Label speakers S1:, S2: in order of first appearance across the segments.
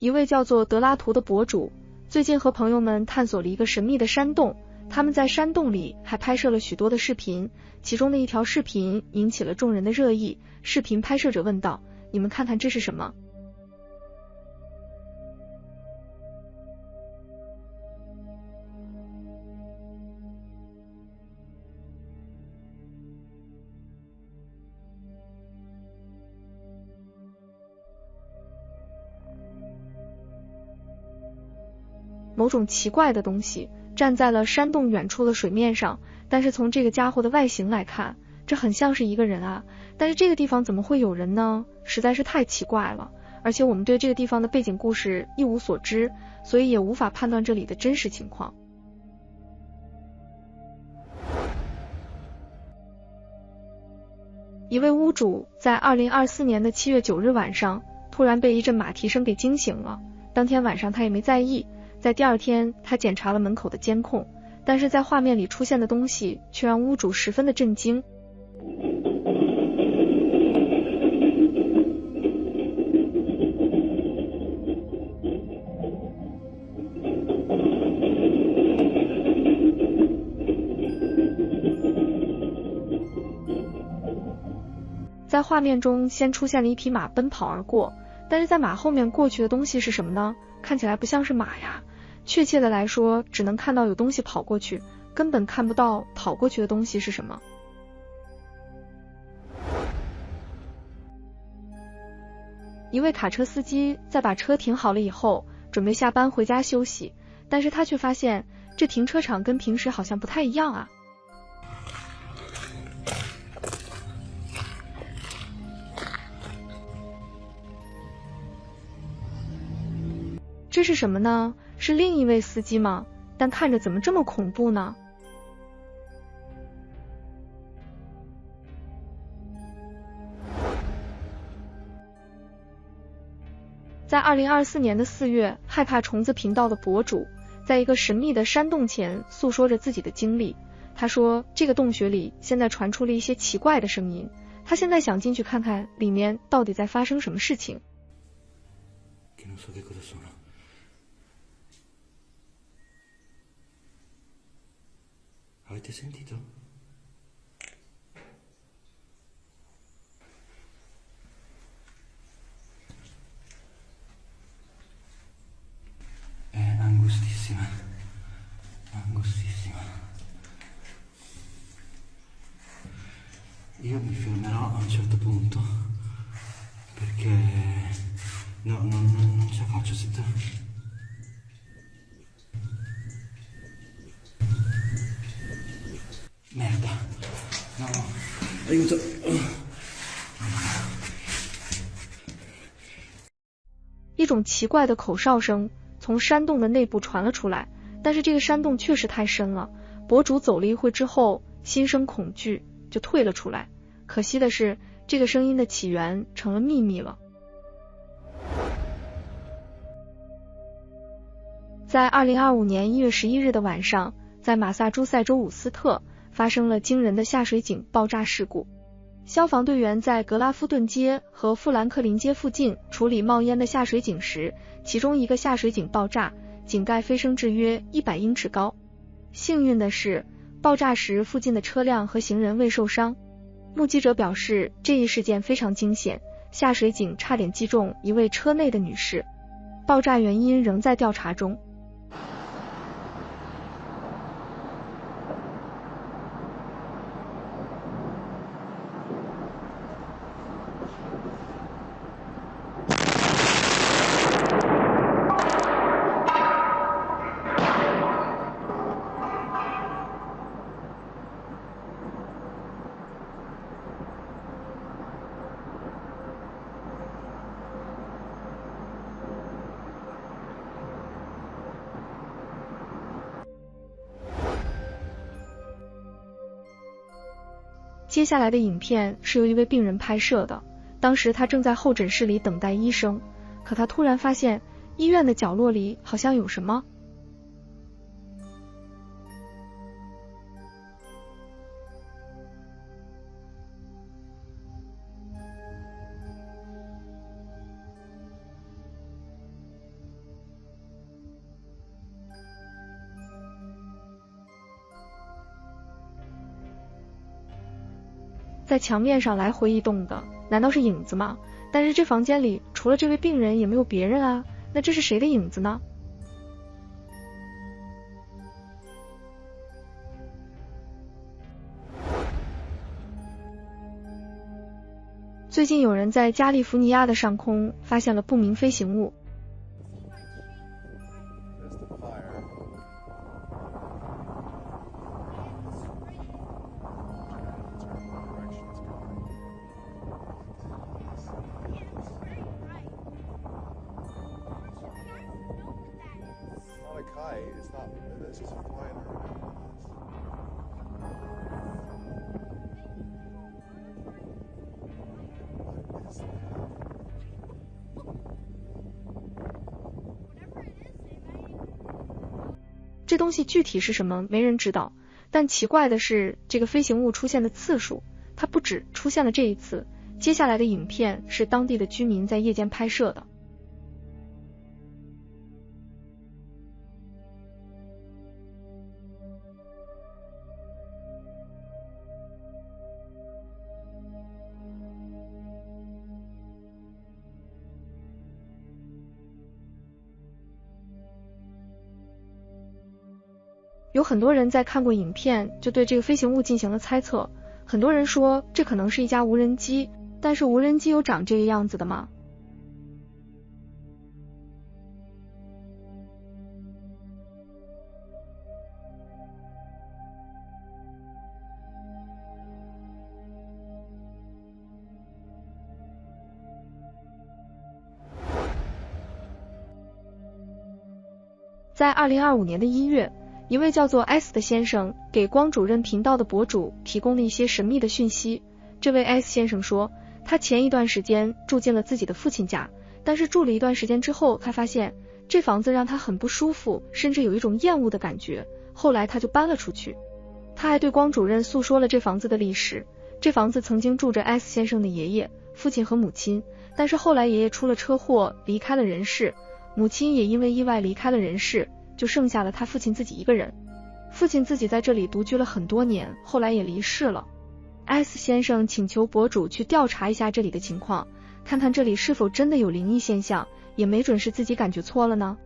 S1: 一位叫做德拉图的博主，最近和朋友们探索了一个神秘的山洞，他们在山洞里还拍摄了许多的视频，其中的一条视频引起了众人的热议。视频拍摄者问道：“你们看看这是什么？”某种奇怪的东西站在了山洞远处的水面上，但是从这个家伙的外形来看，这很像是一个人啊，但是这个地方怎么会有人呢？实在是太奇怪了，而且我们对这个地方的背景故事一无所知，所以也无法判断这里的真实情况。一位屋主在2024年的7月9日晚上突然被一阵马蹄声给惊醒了，当天晚上他也没在意，在第二天他检查了门口的监控，但是在画面里出现的东西却让屋主十分的震惊。在画面中先出现了一匹马奔跑而过，但是在马后面过去的东西是什么呢？看起来不像是马呀，确切的来说只能看到有东西跑过去，根本看不到跑过去的东西是什么。一位卡车司机在把车停好了以后，准备下班回家休息，但是他却发现这停车场跟平时好像不太一样啊。这是什么呢？是另一位司机吗？但看着怎么这么恐怖呢？在2024年的4月，害怕虫子频道的博主在一个神秘的山洞前诉说着自己的经历。他说，这个洞穴里现在传出了一些奇怪的声音，他现在想进去看看里面到底在发生什么事情。
S2: Avete sentito? È angustissima, angustissima. Io mi fermerò a un certo punto perché non ce la faccio se tu... Merda, no, aiuto.
S1: 一种奇怪的口哨声从山洞的内部传了出来，但是这个山洞确实太深了，博主走了一会之后心生恐惧就退了出来。可惜的是，这个声音的起源成了秘密了。在2025年1月11日的晚上，在马萨诸塞州伍斯特发生了惊人的下水井爆炸事故。消防队员在格拉夫顿街和富兰克林街附近处理冒烟的下水井时，其中一个下水井爆炸，井盖飞升至约100英尺高。幸运的是，爆炸时附近的车辆和行人未受伤。目击者表示，这一事件非常惊险，下水井差点击中一位车内的女士。爆炸原因仍在调查中。接下来的影片是由一位病人拍摄的，当时他正在候诊室里等待医生，可他突然发现医院的角落里好像有什么。在墙面上来回移动的，难道是影子吗？但是这房间里除了这位病人也没有别人啊，那这是谁的影子呢？最近有人在加利福尼亚的上空发现了不明飞行物。这东西具体是什么没人知道，但奇怪的是这个飞行物出现的次数，它不止出现了这一次，接下来的影片是当地的居民在夜间拍摄的。有很多人在看过影片就对这个飞行物进行了猜测，很多人说这可能是一架无人机，但是无人机有长这个样子的吗？在2025年的1月，一位叫做 S 的先生给光主任频道的博主提供了一些神秘的讯息。这位 S 先生说，他前一段时间住进了自己的父亲家，但是住了一段时间之后，他发现这房子让他很不舒服，甚至有一种厌恶的感觉，后来他就搬了出去。他还对光主任诉说了这房子的历史，这房子曾经住着 S 先生的爷爷、父亲和母亲，但是后来爷爷出了车祸离开了人世，母亲也因为意外离开了人世，就剩下了他父亲自己一个人。父亲自己在这里独居了很多年，后来也离世了。S 先生请求博主去调查一下这里的情况，看看这里是否真的有灵异现象，也没准是自己感觉错了呢。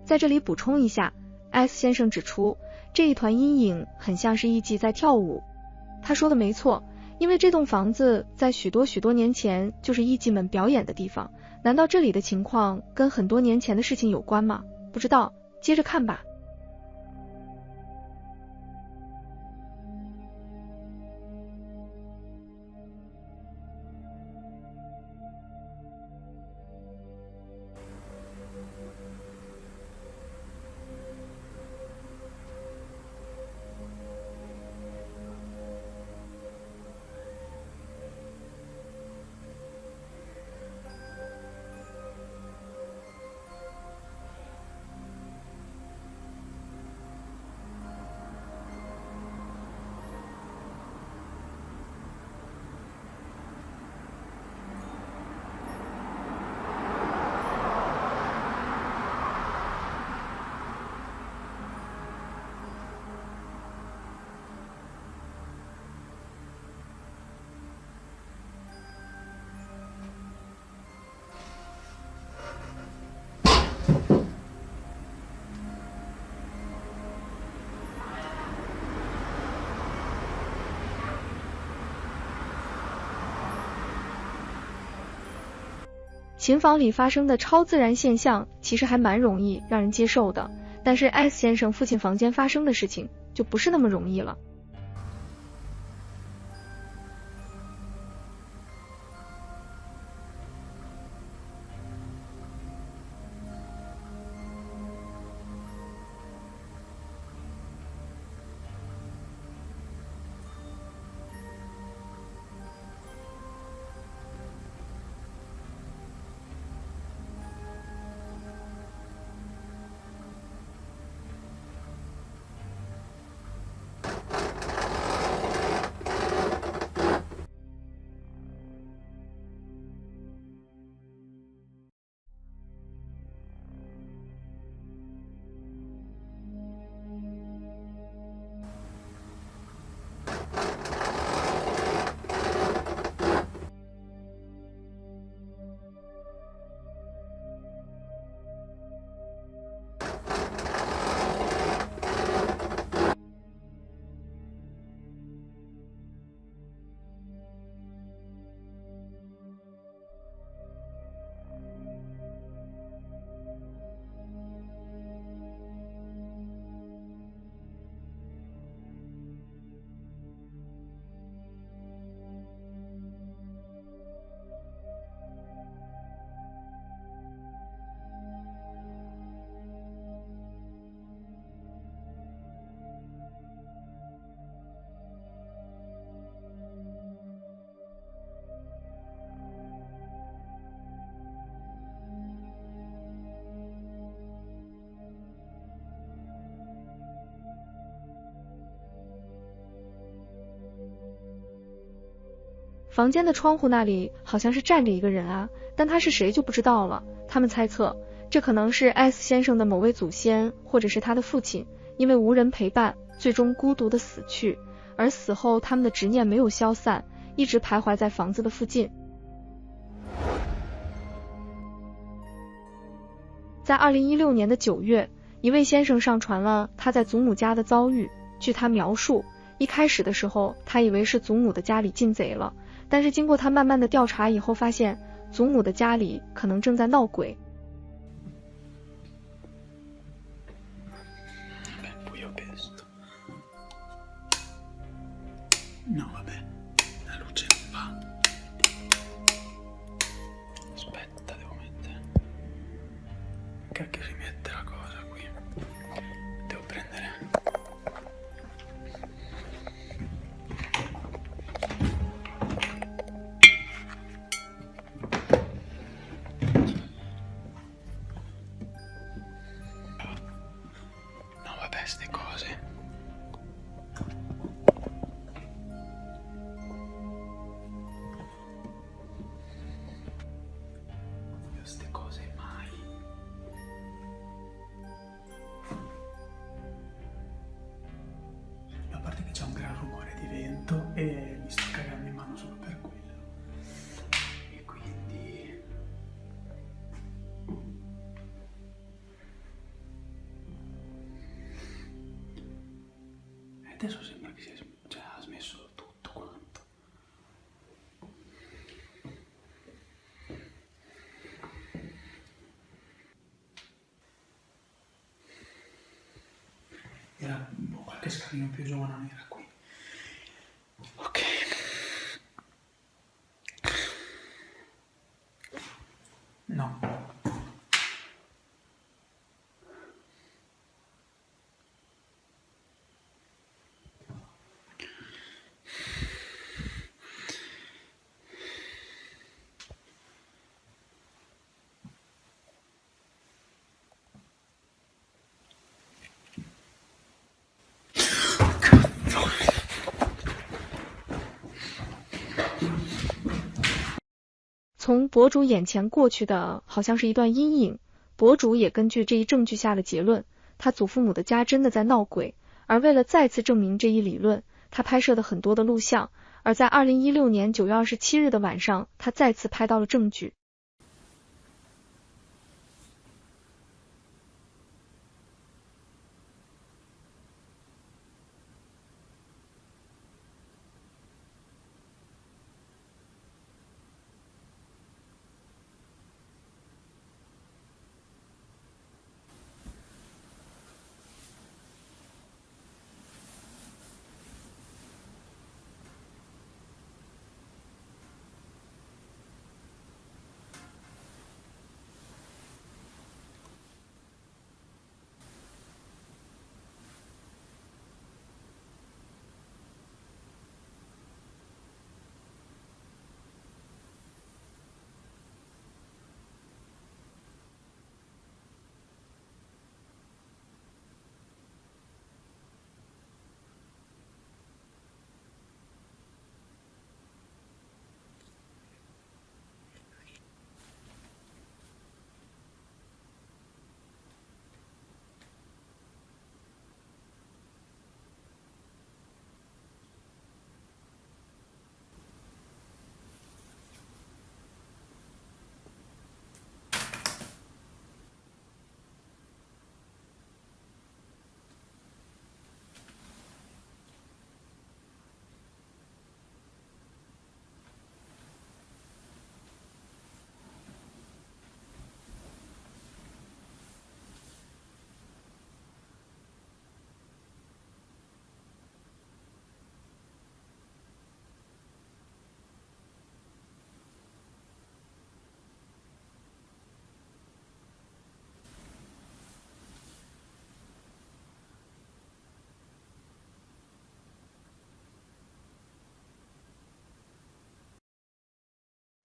S1: 在这里补充一下， S 先生指出，这一团阴影很像是艺伎在跳舞。他说的没错，因为这栋房子在许多年前就是艺伎们表演的地方，难道这里的情况跟很多年前的事情有关吗？不知道，接着看吧。琴房里发生的超自然现象其实还蛮容易让人接受的，但是 S 先生父亲房间发生的事情就不是那么容易了。房间的窗户那里好像是站着一个人啊，但他是谁就不知道了。他们猜测，这可能是 S 先生的某位祖先，或者是他的父亲，因为无人陪伴，最终孤独的死去，而死后他们的执念没有消散，一直徘徊在房子的附近。在2016年的9月，一位先生上传了他在祖母家的遭遇。据他描述，一开始的时候，他以为是祖母的家里进贼了，但是经过他慢慢的调查以后，发现祖母的家里可能正在闹鬼。
S2: No, vabbè, la luce non va. Aspetta, devo mettere. Cacchio si mette la cosa qui. Devo prendere. No, vabbè, ste cose. Queste cose mai. A parte che c'è un gran rumore di vento e mi sto cagando in mano solo per quello. E quindi. E adesso sembra che ha smesso tutto quanto. Era qualche scalino più giovane, non era qui. Ok. No. Cazzo.
S1: 从博主眼前过去的好像是一段阴影，博主也根据这一证据下了结论，他祖父母的家真的在闹鬼，而为了再次证明这一理论，他拍摄了很多的录像，而在2016年9月27日的晚上，他再次拍到了证据。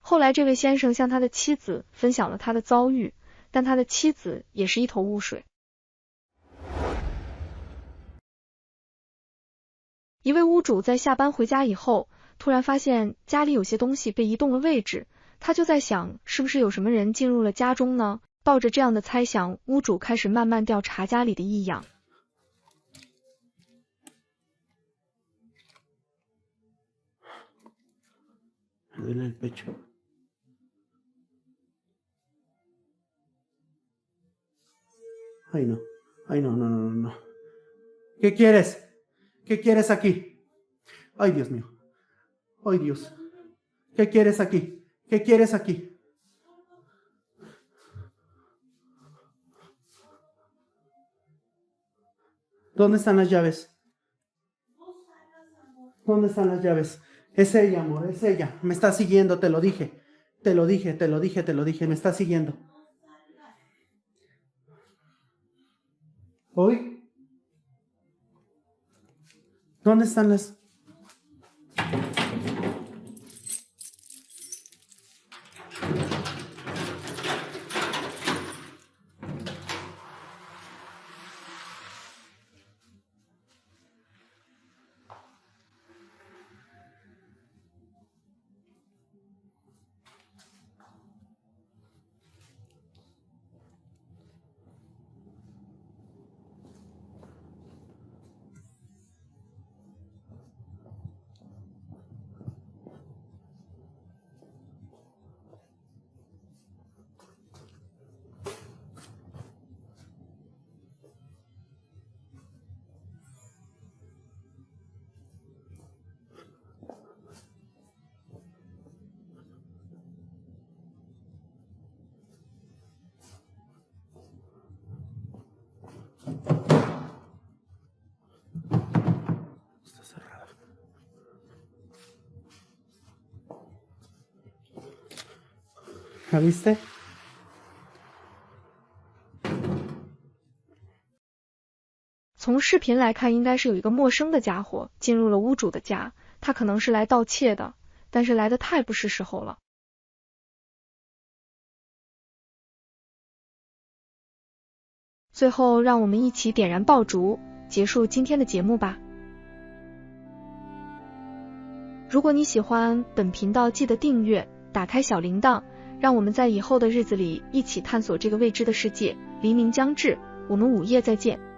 S1: 后来这位先生向他的妻子分享了他的遭遇，但他的妻子也是一头雾水。一位屋主在下班回家以后，突然发现家里有些东西被移动了位置，他就在想，是不是有什么人进入了家中呢？抱着这样的猜想，屋主开始慢慢调查家里的异样。
S2: Me duele el pecho. Ay, no. Ay, no, no, no, no, no. ¿Qué quieres? ¿Qué quieres aquí? Ay, Dios mío. Ay, Dios. ¿Qué quieres aquí? ¿Qué quieres aquí? ¿Dónde están las llaves? ¿Dónde están las llaves? Es ella, amor, es ella. Me está siguiendo, te lo dije. Te lo dije, te lo dije, te lo dije. Me está siguiendo. ¿Hoy? ¿Dónde están las...? Está cerrada. ¿La viste?
S1: 从视频来看，应该是有一个陌生的家伙进入了屋主的家，他可能是来盗窃的，但是来得太不是时候了。最后，让我们一起点燃爆竹，结束今天的节目吧。如果你喜欢本频道，记得订阅，打开小铃铛，让我们在以后的日子里一起探索这个未知的世界。黎明将至，我们午夜再见。